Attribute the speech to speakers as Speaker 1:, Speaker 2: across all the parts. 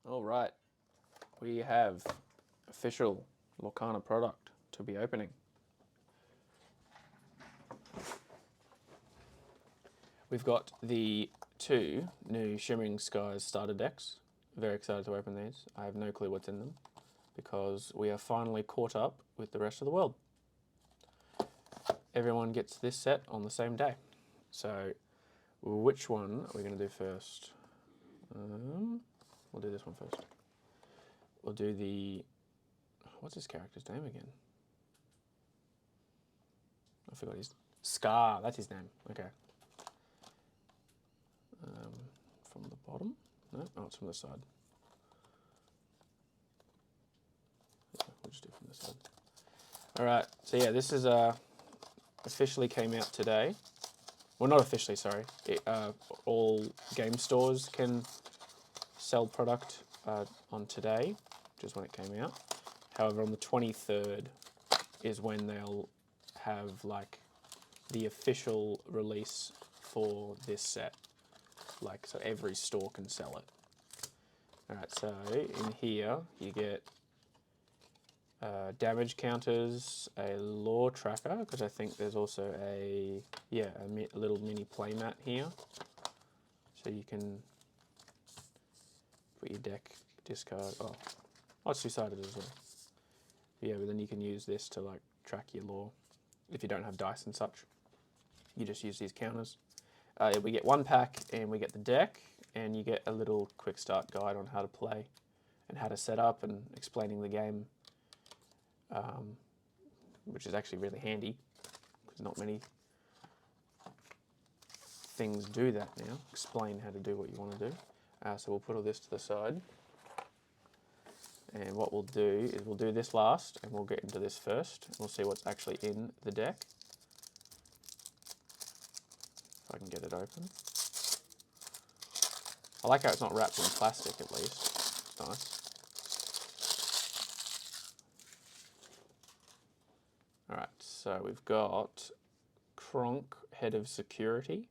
Speaker 1: All right, we have official Lorcana product to be opening. We've got the two new Shimmering Skies starter decks. Very excited to open these. I have no clue what's in them because we are finally caught up with the rest of the world. Everyone gets this set on the same day. So which one are we going to do first? We'll do this one first. We'll do the... What's his character's name again? I forgot his... Scar, that's his name. Okay. From the bottom? No? Oh, it's from the side. Yeah, we'll just do it from the side. Alright, so yeah, this is officially came out today. Well, not officially, sorry. All game stores can sell product on today, which is when it came out. However, on the 23rd is when they'll have like the official release for this set. Like, so every store can sell it. Alright, so in here you get damage counters, a lore tracker, because I think there's also a little mini playmat here. So you can put your deck, discard, oh it's two-sided as well. Yeah, but then you can use this to like track your lore. If you don't have dice and such, you just use these counters. We get one pack and we get the deck, and you get a little quick start guide on how to play and how to set up and explaining the game, which is actually really handy because not many things do that now. Explain how to do what you want to do. So we'll put all this to the side. And what we'll do is we'll do this last and we'll get into this first. We'll see what's actually in the deck. If I can get it open. I like how it's not wrapped in plastic at least. It's nice. Alright, so we've got Kronk, Head of Security.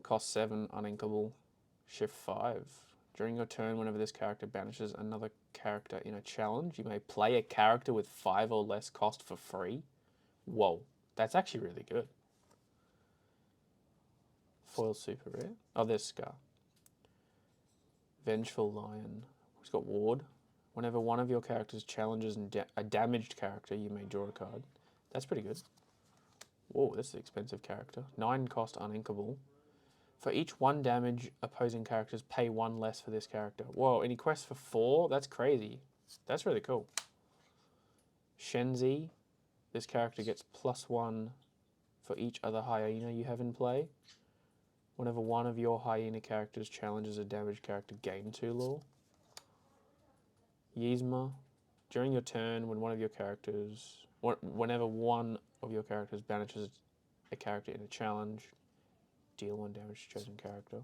Speaker 1: Cost 7, uninkable, shift 5. During your turn, whenever this character banishes another character in a challenge, you may play a character with 5 or less cost for free. Whoa, that's actually really good. Foil super rare. Oh, there's Scar. Vengeful Lion. He's got Ward. Whenever one of your characters challenges a damaged character, you may draw a card. That's pretty good. Whoa, this is an expensive character. 9 cost, uninkable. For each 1 damage, opposing characters pay 1 less for this character. Whoa, any quest for 4? That's crazy. That's really cool. Shenzi. This character gets +1 for each other hyena you have in play. Whenever one of your hyena characters challenges a damaged character, gain 2 lore. Yzma. During your turn, whenever one of your characters banishes a character in a challenge, deal 1 damage to chosen character.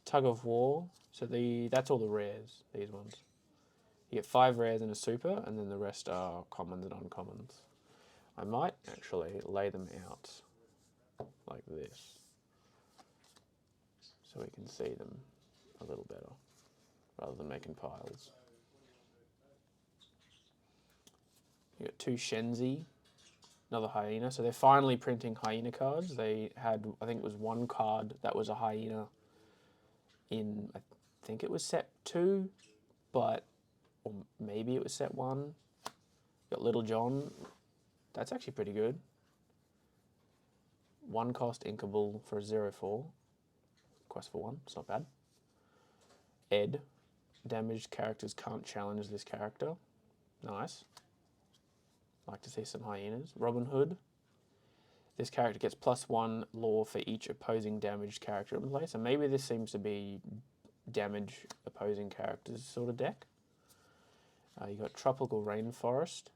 Speaker 1: Tug of War. So that's all the rares, these ones. You get 5 rares and a super, and then the rest are commons and uncommons. I might actually lay them out like this, so we can see them a little better, rather than making piles. You got 2 Shenzi, another hyena. So they're finally printing hyena cards. They had, I think it was 1 card that was a hyena in, I think it was set 2, or maybe it was set 1. Got Little John. That's actually pretty good. 1 cost inkable for a 0/4. Quest for 1, it's not bad. Ed. Damaged characters can't challenge this character. Nice. Like to see some hyenas. Robin Hood. This character gets +1 lore for each opposing damaged character in play. So maybe this seems to be damage opposing characters sort of deck. You got Tropical Rainforest.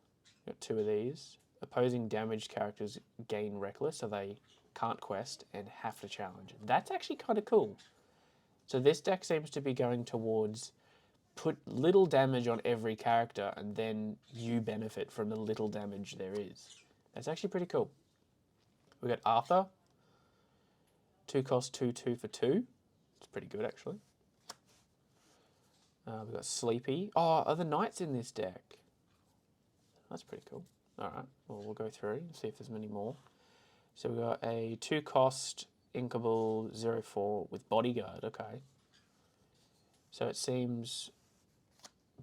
Speaker 1: You got 2 of these. Opposing damaged characters gain Reckless, so they can't quest and have to challenge. That's actually kind of cool. So this deck seems to be going towards put little damage on every character and then you benefit from the little damage there is. That's actually pretty cool. We got Arthur. 2 cost, 2/2 for 2. It's pretty good actually. We've got Sleepy. Oh, are the knights in this deck? That's pretty cool. Alright, well, we'll go through and see if there's many more. So we've got a 2-cost Inkable 0/4 with Bodyguard. Okay. So it seems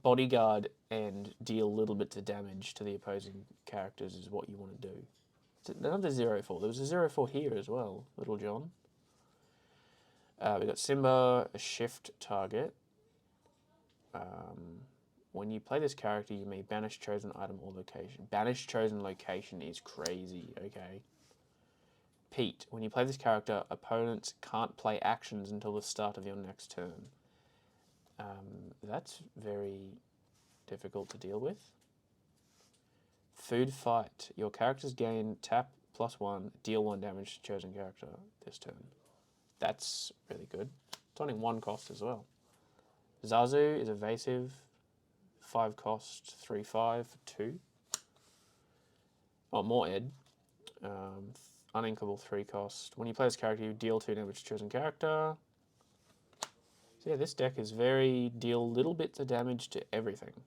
Speaker 1: Bodyguard and deal little bits of damage to the opposing characters is what you want to do. It's another 0/4. There was a 0/4 here as well, Little John. We've got Simba, a shift target. When you play this character, you may banish chosen item or location. Banish chosen location is crazy, okay. Pete, when you play this character, opponents can't play actions until the start of your next turn. That's very difficult to deal with. Food Fight. Your characters gain tap +1, deal 1 damage to chosen character this turn. That's really good. It's only 1 cost as well. Zazu is evasive. 5 cost, 3/5 for 2. Oh, more Ed. Uninkable 3 cost. When you play this character, you deal 2 damage to chosen character. So yeah, this deck is very deal little bits of damage to everything.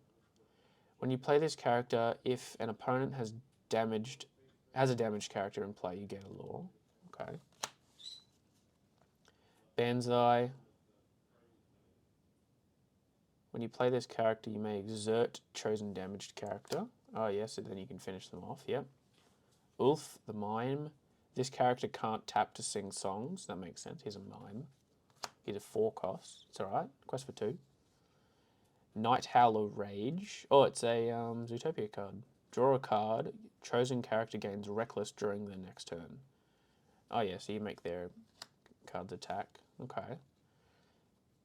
Speaker 1: When you play this character, if an opponent has a damaged character in play, you get a law. Okay. Banzai. When you play this character, you may exert chosen damaged character. Oh yes, so then you can finish them off, yep. Ulf, the mime. This character can't tap to sing songs. That makes sense, he's a mime. He's a 4 cost. It's alright, quest for 2. Night Howler Rage. Oh, it's a Zootopia card. Draw a card. Chosen character gains Reckless during their next turn. Oh yeah, so you make their cards attack. Okay.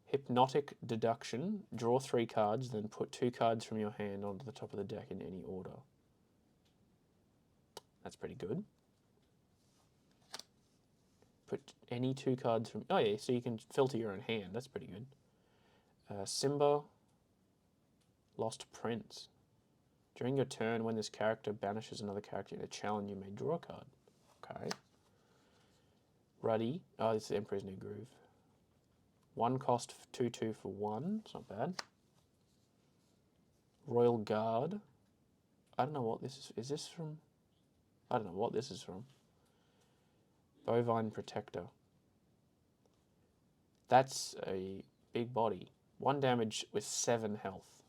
Speaker 1: Hypnotic Deduction. Draw 3 cards, then put 2 cards from your hand onto the top of the deck in any order. That's pretty good. Put any 2 cards from... Oh yeah, so you can filter your own hand. That's pretty good. Simba. Lost Prince. During your turn, when this character banishes another character in a challenge, you may draw a card. Okay. Ruddy. Oh, this is Emperor's New Groove. 1 cost, 2/2 for 1. It's not bad. Royal Guard. I don't know what this is. Is this from... I don't know what this is from. Bovine Protector. That's a big body. 1 damage with 7 health.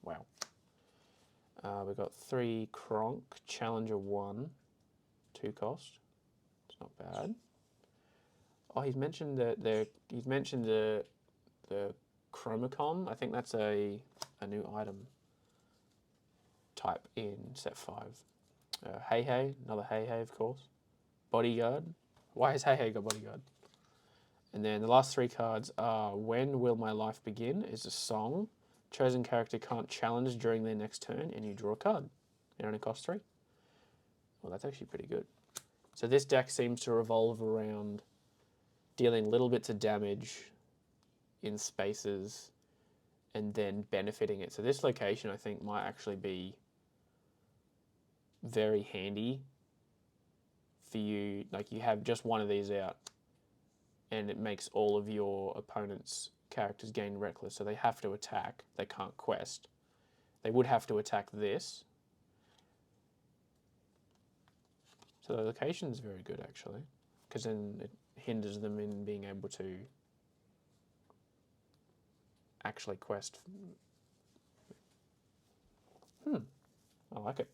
Speaker 1: Wow. We've got 3 Kronk. Challenger 1. 2 cost. It's not bad. Oh, he's mentioned the Chromacon. I think that's a new item type in set 5. Hey Hey, another Hey Hey, of course. Bodyguard. Why has Hey Hey got Bodyguard? And then the last 3 cards are When Will My Life Begin is a song. Chosen character can't challenge during their next turn, and you draw a card. It only costs 3. Well, that's actually pretty good. So this deck seems to revolve around dealing little bits of damage in spaces and then benefiting it. So this location, I think, might actually be very handy for you. Like, you have just one of these out and it makes all of your opponent's characters gain Reckless, so they have to attack. They can't quest. They would have to attack this. So the location is very good, actually, because then it hinders them in being able to actually quest. I like it.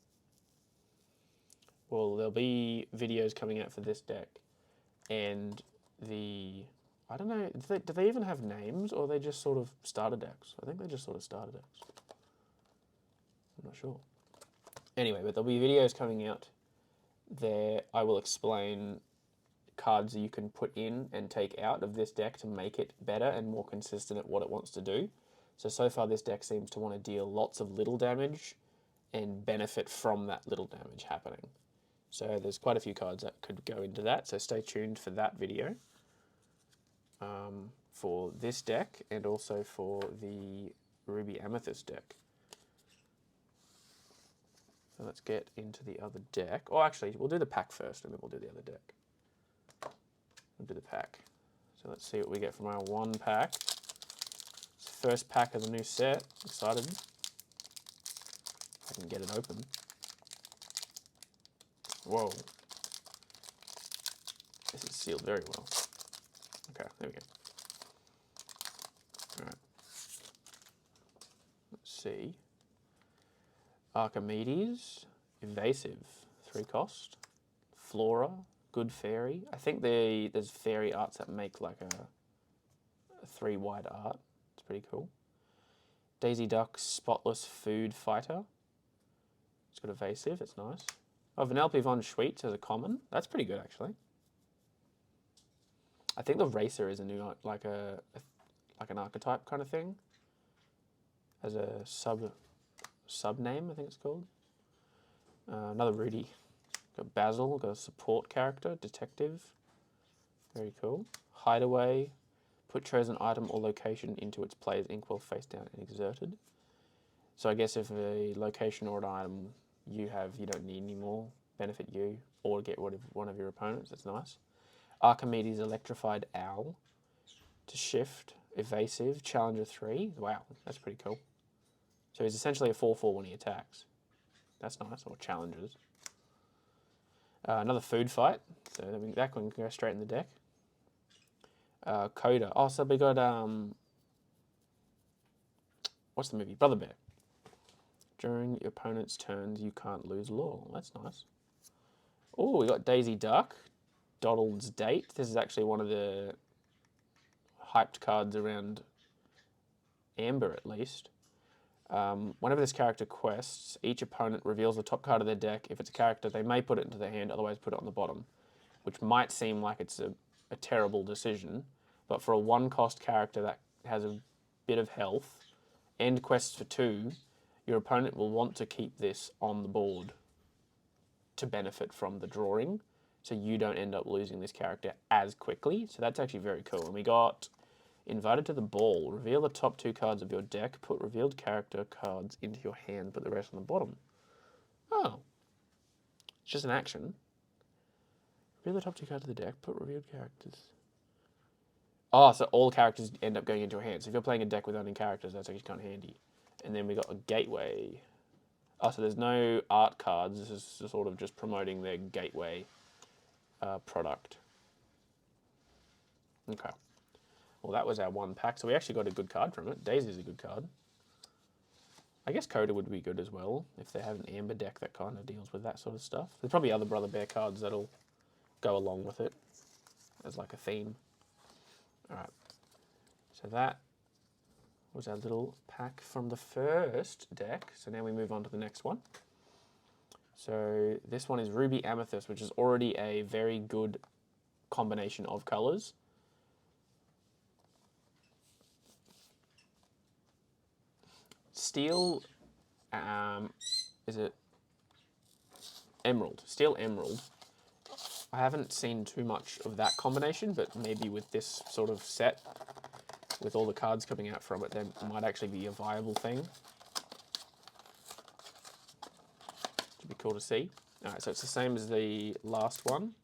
Speaker 1: Well, there'll be videos coming out for this deck, and I don't know, do they even have names, or are they just sort of starter decks? I think they're just sort of starter decks. I'm not sure. Anyway, but there'll be videos coming out there. I will explain cards that you can put in and take out of this deck to make it better and more consistent at what it wants to do. So far this deck seems to want to deal lots of little damage and benefit from that little damage happening. So there's quite a few cards that could go into that, so stay tuned for that video. For this deck and also for the Ruby Amethyst deck. So let's get into the other deck. Oh, actually, we'll do the pack first and then we'll do the other deck. We'll do the pack. So let's see what we get from our 1 pack. It's First pack of the new set. Excited. I can get it open. Whoa. This is sealed very well. Okay, there we go. Alright. Let's see. Archimedes. Evasive. 3 cost. Flora. Good fairy. I think there's fairy arts that make like a 3 wide art. It's pretty cool. Daisy Duck. Spotless Food Fighter. It's got evasive. It's nice. Oh, Vanellope von Schweetz as a common. That's pretty good, actually. I think the Racer is a new, like an archetype kind of thing. As a sub name, I think it's called. Another Rudy. Got Basil, got a support character, detective. Very cool. Hideaway. Put chosen item or location into its player's inkwell face down and exerted. So I guess if a location or an item you don't need anymore, benefit you, or get rid of one of your opponents, that's nice. Archimedes Electrified Owl. To shift, evasive, Challenger 3. Wow, that's pretty cool. So he's essentially a 4/4 when he attacks. That's nice, or challenges. Another food fight. So that one can go straight in the deck. Coda. Oh, so we got, what's the movie? Brother Bear. During your opponent's turns, you can't lose law. That's nice. Oh, we got Daisy Duck. Donald's Date. This is actually one of the hyped cards around Amber, at least. Whenever this character quests, each opponent reveals the top card of their deck. If it's a character, they may put it into their hand, otherwise put it on the bottom, which might seem like it's a terrible decision, but for a 1-cost character that has a bit of health and quests for 2, your opponent will want to keep this on the board to benefit from the drawing, so you don't end up losing this character as quickly. So that's actually very cool. And we got Invited to the Ball. Reveal the top 2 cards of your deck. Put revealed character cards into your hand. Put the rest on the bottom. Oh. It's just an action. Reveal the top 2 cards of the deck. Put revealed characters. Oh, so all characters end up going into your hand. So if you're playing a deck with only characters, that's actually kind of handy. And then we got a Gateway. Oh, so there's no art cards. This is sort of just promoting their Gateway product. Okay. Well, that was our 1 pack. So we actually got a good card from it. Daisy's a good card. I guess Coda would be good as well if they have an Amber deck that kind of deals with that sort of stuff. There's probably other Brother Bear cards that'll go along with it as like a theme. All right. So that was our little pack from the first deck. So now we move on to the next one. So this one is Ruby Amethyst, which is already a very good combination of colors. Steel, is it Emerald? Steel Emerald. I haven't seen too much of that combination, but maybe with this sort of set, with all the cards coming out from it, there might actually be a viable thing. Should be cool to see. Alright, so it's the same as the last one.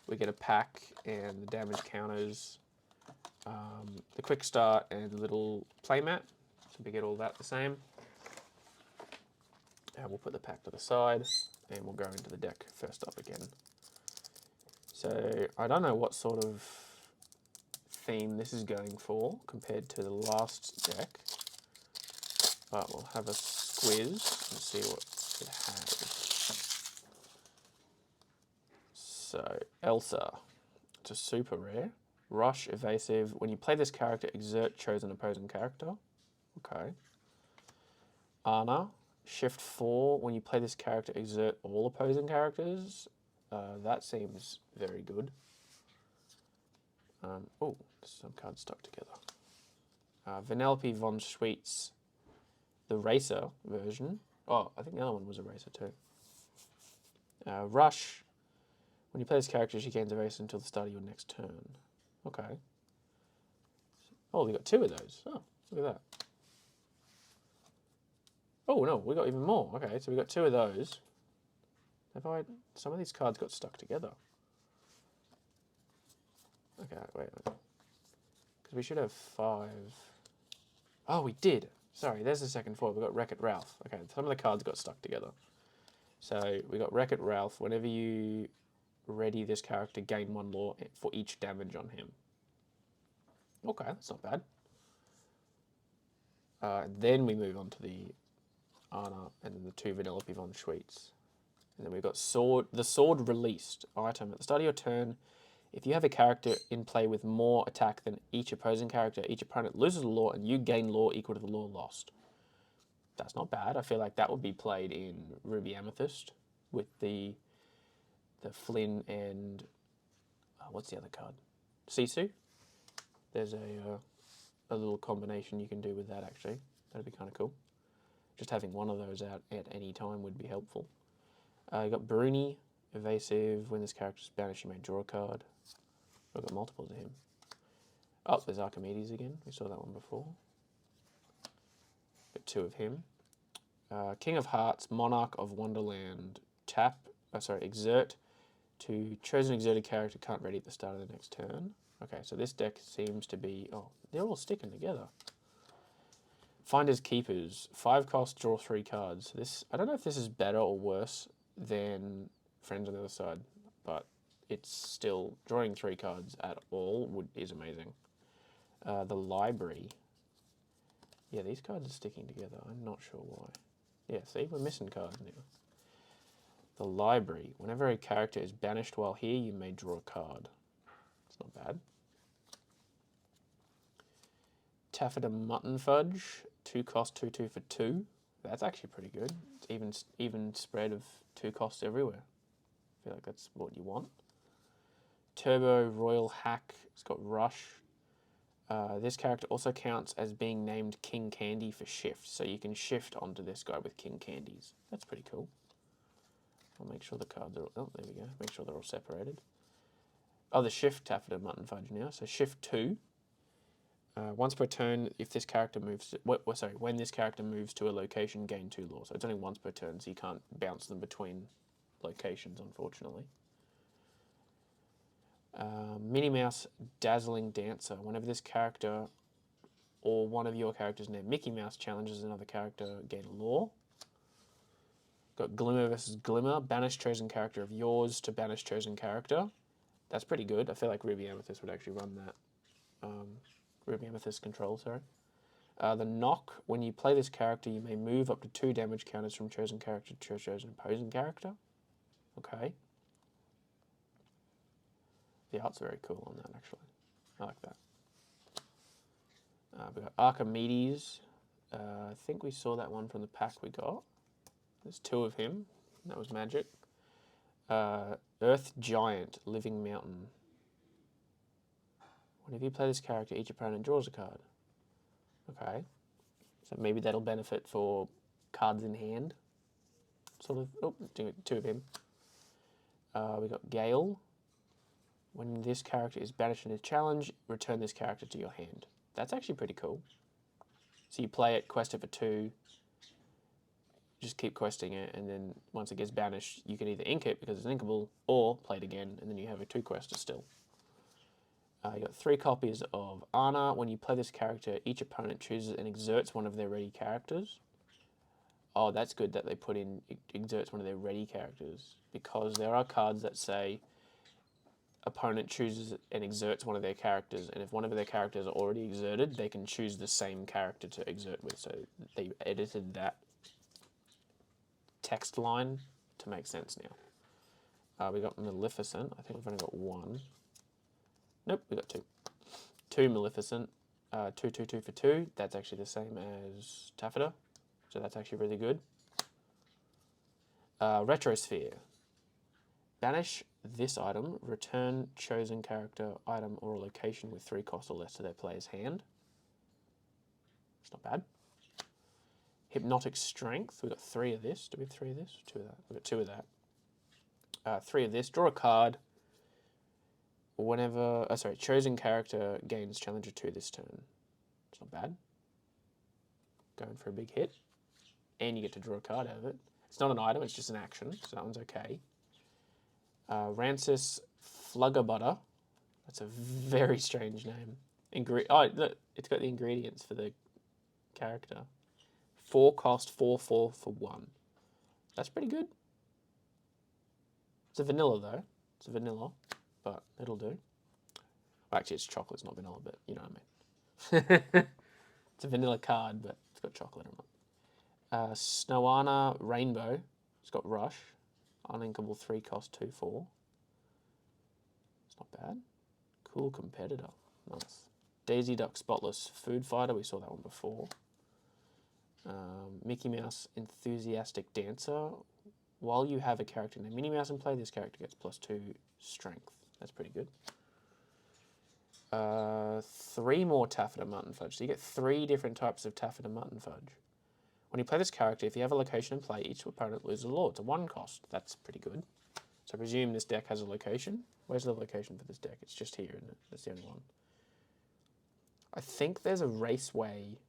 Speaker 1: We get a pack and the damage counters, the quick start and the little playmat. So we get all that the same. And we'll put the pack to the side and we'll go into the deck first up again. So I don't know what sort of theme this is going for compared to the last deck, but we'll have a squiz and see what it has. So Elsa, it's a super rare. Rush, evasive. When you play this character, exert chosen opposing character. Okay. Anna, shift 4. When you play this character, exert all opposing characters. That seems very good. Oh, some cards stuck together. Vanellope von Schweetz, the Racer version. Oh, I think the other one was a Racer too. Rush. When you play this character, she gains a race until the start of your next turn. Okay. Oh, we got 2 of those. Oh, look at that. Oh no, we got even more. Okay, so we got 2 of those. Some of these cards got stuck together. Okay, wait. Because we should have 5. Oh, we did. Sorry, there's the second foil. We got Wreck-It Ralph. Okay, some of the cards got stuck together. So we got Wreck-It Ralph. Whenever you ready this character, gain 1 law for each damage on him. Okay, that's not bad. Then we move on to the Anna and then the 2 vanilla Pivon Schweets. And then we've got Sword. The Sword released item. At the start of your turn, if you have a character in play with more attack than each opposing character, each opponent loses a law and you gain law equal to the law lost. That's not bad. I feel like that would be played in Ruby Amethyst with the Flynn and what's the other card? Sisu. There's a little combination you can do with that actually. That'd be kind of cool. Just having one of those out at any time would be helpful. You got Bruni, evasive. When this character's banished, you may draw a card. We've got multiples of him. Oh, there's Archimedes again. We saw that one before. Got 2 of him. King of Hearts, Monarch of Wonderland. Exert to chosen exerted character can't ready at the start of the next turn. Okay, so this deck seems to be... Oh, they're all sticking together. Finders Keepers. 5 cost, draw 3 cards. This, I don't know if this is better or worse than Friends on the Other Side, but it's still... Drawing 3 cards at all is amazing. The Library. Yeah, these cards are sticking together. I'm not sure why. Yeah, see, we're missing cards now. The Library. Whenever a character is banished while here, you may draw a card. It's not bad. Taffeta Mutton Fudge. 2 cost, 2/2 for 2. That's actually pretty good. It's even spread of 2 costs everywhere. I feel like that's what you want. Turbo Royal Hack. It's got Rush. This character also counts as being named King Candy for shift, so you can shift onto this guy with King Candies. That's pretty cool. I'll make sure the cards are... Oh, there we go. Make sure they're all separated. Oh, the shift Taffeta Mutton Fudge now. So shift 2. Once per turn, if this character moves... when this character moves to a location, gain 2 law. So it's only once per turn, so you can't bounce them between locations, unfortunately. Minnie Mouse Dazzling Dancer. Whenever this character or one of your characters named Mickey Mouse challenges another character, gain a law. Got Glimmer versus Glimmer. Banish chosen character of yours to banish chosen character. That's pretty good. I feel like Ruby Amethyst would actually run that. Ruby Amethyst control, sorry. The Knock. When you play this character, you may move up to 2 damage counters from chosen character to chosen opposing character. Okay. The art's very cool on that, actually. I like that. We've got Archimedes. I think we saw that one from the pack we got. There's 2 of him. That was magic. Earth Giant, Living Mountain. Whenever you play this character, each opponent draws a card. Okay. So maybe that'll benefit for cards in hand. Sort of. Oh, 2 of him. We've got Gale. When this character is banished in a challenge, return this character to your hand. That's actually pretty cool. So you play it, quest it for 2, just keep questing it, and then once it gets banished, you can either ink it because it's inkable, or play it again, and then you have a 2 quester still. You got 3 copies of Anna. When you play this character, each opponent chooses and exerts one of their ready characters. Oh, that's good that they put in exerts one of their ready characters, because there are cards that say opponent chooses and exerts one of their characters, and if one of their characters are already exerted, they can choose the same character to exert with. So they edited that text line to make sense now. We got Maleficent. I think we've only got 1. Nope, we got 2. 2 Maleficent. 2/2 for 2. That's actually the same as Taffeta, so that's actually really good. Retrosphere. Banish this item, return chosen character, item, or a location with 3 cost or less to their player's hand. It's not bad. Hypnotic Strength. We've got 3 of this. Do we have 3 of this? 2 of that. We've got 2 of that. 3 of this. Draw a card. Whenever... chosen character gains Challenger 2 this turn. It's not bad. Going for a big hit. And you get to draw a card out of it. It's not an item, it's just an action, so that one's okay. Rancis Fluggerbutter. That's a very strange name. Look, it's got the ingredients for the character. 4 cost, 4/4 for 1. That's pretty good. It's a vanilla though. It's a vanilla, but it'll do. Well, actually, it's chocolate, it's not vanilla, but you know what I mean. It's a vanilla card, but it's got chocolate in it. Snowana Rainbow. It's got Rush. Uninkable 3 cost, 2/4. It's not bad. Cool competitor. Nice. Daisy Duck Spotless Food Fighter. We saw that one before. Mickey Mouse Enthusiastic Dancer. While you have a character named Minnie Mouse in play, this character gets +2 strength. That's pretty good. 3 more Taffeta Mutton Fudge. So you get 3 different types of Taffeta Mutton Fudge. When you play this character, if you have a location in play, each opponent loses a law. It's a 1 cost. That's pretty good. So I presume this deck has a location. Where's the location for this deck? It's just here, isn't it? That's the only one. I think there's a Raceway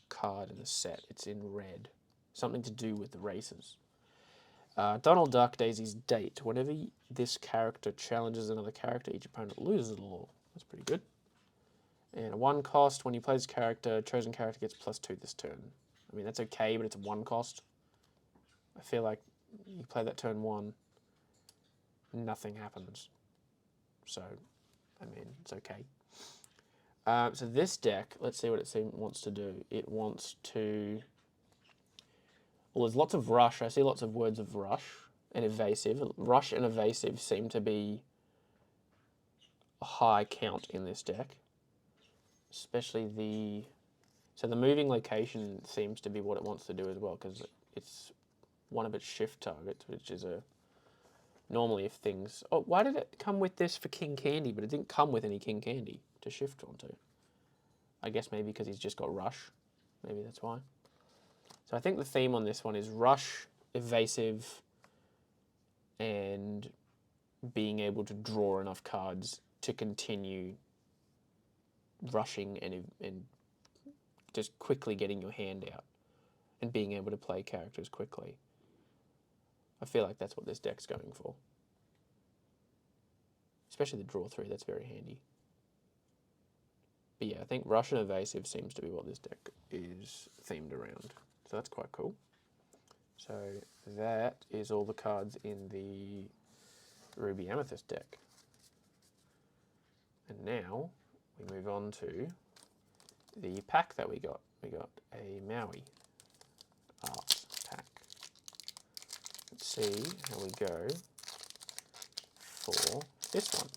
Speaker 1: card in the set. It's in red. Something to do with the races. Donald Duck, Daisy's Date. Whenever this character challenges another character, each opponent loses a law. That's pretty good. And a 1 cost. When you play this character, chosen character gets +2 this turn. I mean, that's okay, but it's a 1 cost. I feel like you play that turn 1, nothing happens. So, I mean, it's okay. So this deck, let's see what it wants to do. It wants to... Well, there's lots of Rush. I see lots of words of Rush and Evasive. Rush and Evasive seem to be a high count in this deck. Especially the... So the moving location seems to be what it wants to do as well, because it's one of its shift targets, which is a... Normally if things... Oh, why did it come with this for King Candy, but it didn't come with any King Candy to shift onto? I guess maybe because he's just got Rush. Maybe that's why. So I think the theme on this one is Rush, Evasive, and being able to draw enough cards to continue rushing and just quickly getting your hand out and being able to play characters quickly. I feel like that's what this deck's going for. Especially the draw 3, that's very handy. But yeah, I think Rush and Evasive seems to be what this deck is themed around. So that's quite cool. So that is all the cards in the Ruby Amethyst deck. And now we move on to the pack that we got. We got a Maui art pack. Let's see how we go for this one.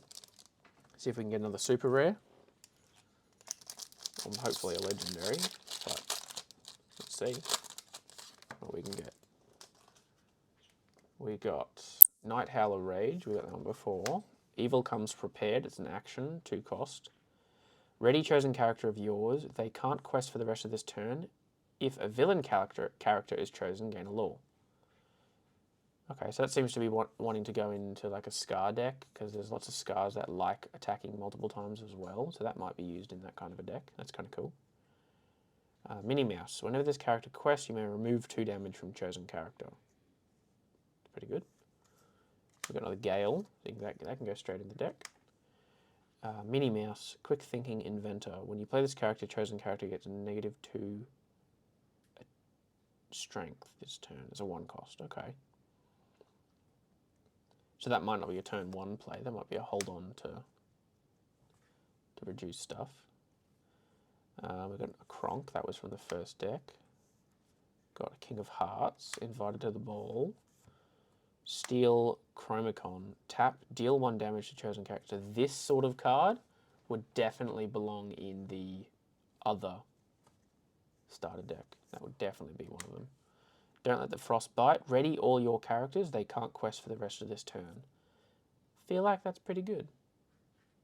Speaker 1: See if we can get another super rare. Hopefully a legendary, but let's see what we can get. We got Night Howler Rage, we got that one before. Evil Comes Prepared, it's an action, 2 cost. Ready chosen character of yours, they can't quest for the rest of this turn. If a villain character is chosen, gain a law. Okay, so that seems to be wanting to go into like a Scar deck, because there's lots of Scars that like attacking multiple times as well, so that might be used in that kind of a deck. That's kind of cool. Minnie Mouse. Whenever this character quests, you may remove 2 damage from chosen character. Pretty good. We've got another Gale. I think that can go straight in the deck. Minnie Mouse. Quick Thinking Inventor. When you play this character, chosen character gets a -2 strength this turn. It's a 1 cost. Okay. So that might not be a turn 1 play. That might be a hold on to reduce stuff. We've got a Kronk. That was from the first deck. Got a King of Hearts. Invited to the Ball. Steel Chromacon. Tap. Deal 1 damage to chosen character. This sort of card would definitely belong in the other starter deck. That would definitely be one of them. Don't let the frost bite. Ready all your characters. They can't quest for the rest of this turn. Feel like that's pretty good.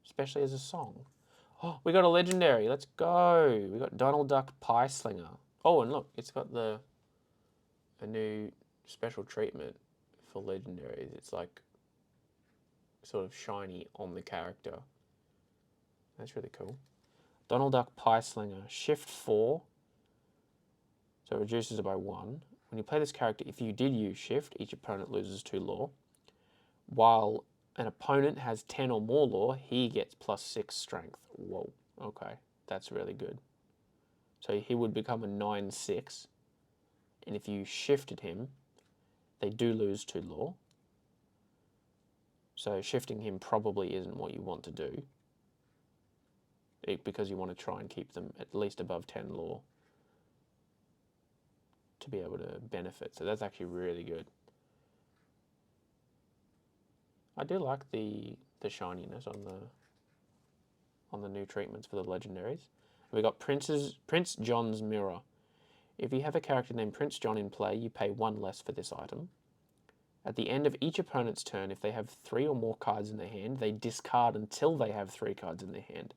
Speaker 1: Especially as a song. Oh, we got a legendary. Let's go. We got Donald Duck Pie Slinger. Oh, and look, it's got a new special treatment for legendaries. It's like sort of shiny on the character. That's really cool. Donald Duck Pie Slinger. Shift 4. So it reduces it by 1. When you play this character, if you did use Shift, each opponent loses 2 law. While an opponent has 10 or more law, he gets +6 strength. Whoa, okay, that's really good. So he would become a 9/6. And if you shifted him, they do lose 2 lore. So shifting him probably isn't what you want to do, because you want to try and keep them at least above 10 lore to be able to benefit. So that's actually really good. I do like the shininess on the new treatments for the legendaries. We got Prince John's Mirror. If you have a character named Prince John in play, you pay 1 less for this item. At the end of each opponent's turn, if they have 3 or more cards in their hand, they discard until they have 3 cards in their hand.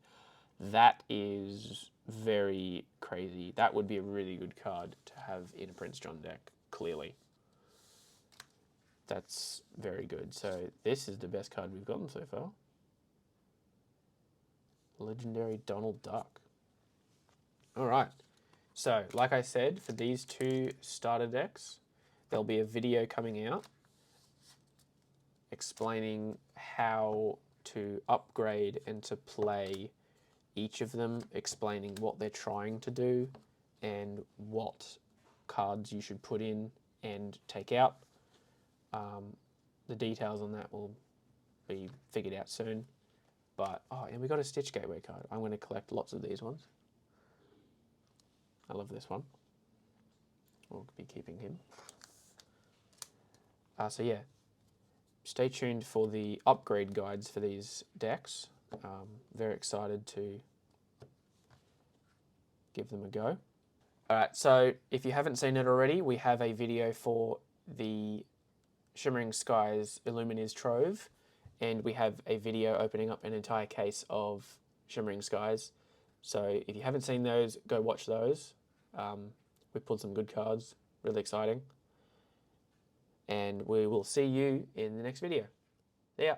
Speaker 1: That is very crazy. That would be a really good card to have in a Prince John deck, clearly. That's very good. So this is the best card we've gotten so far. Legendary Donald Duck. All right. So, like I said, for these 2 starter decks, there'll be a video coming out explaining how to upgrade and to play each of them, explaining what they're trying to do and what cards you should put in and take out. The details on that will be figured out soon. But, oh, and we got a Stitch Gateway card. I'm going to collect lots of these ones. I love this one. We'll be keeping him. So yeah, stay tuned for the upgrade guides for these decks. Very excited to give them a go. Alright, so if you haven't seen it already, we have a video for the Shimmering Skies Illumineers Trove, and we have a video opening up an entire case of Shimmering Skies. So if you haven't seen those, go watch those. We pulled some good cards, really exciting. And we will see you in the next video. See ya.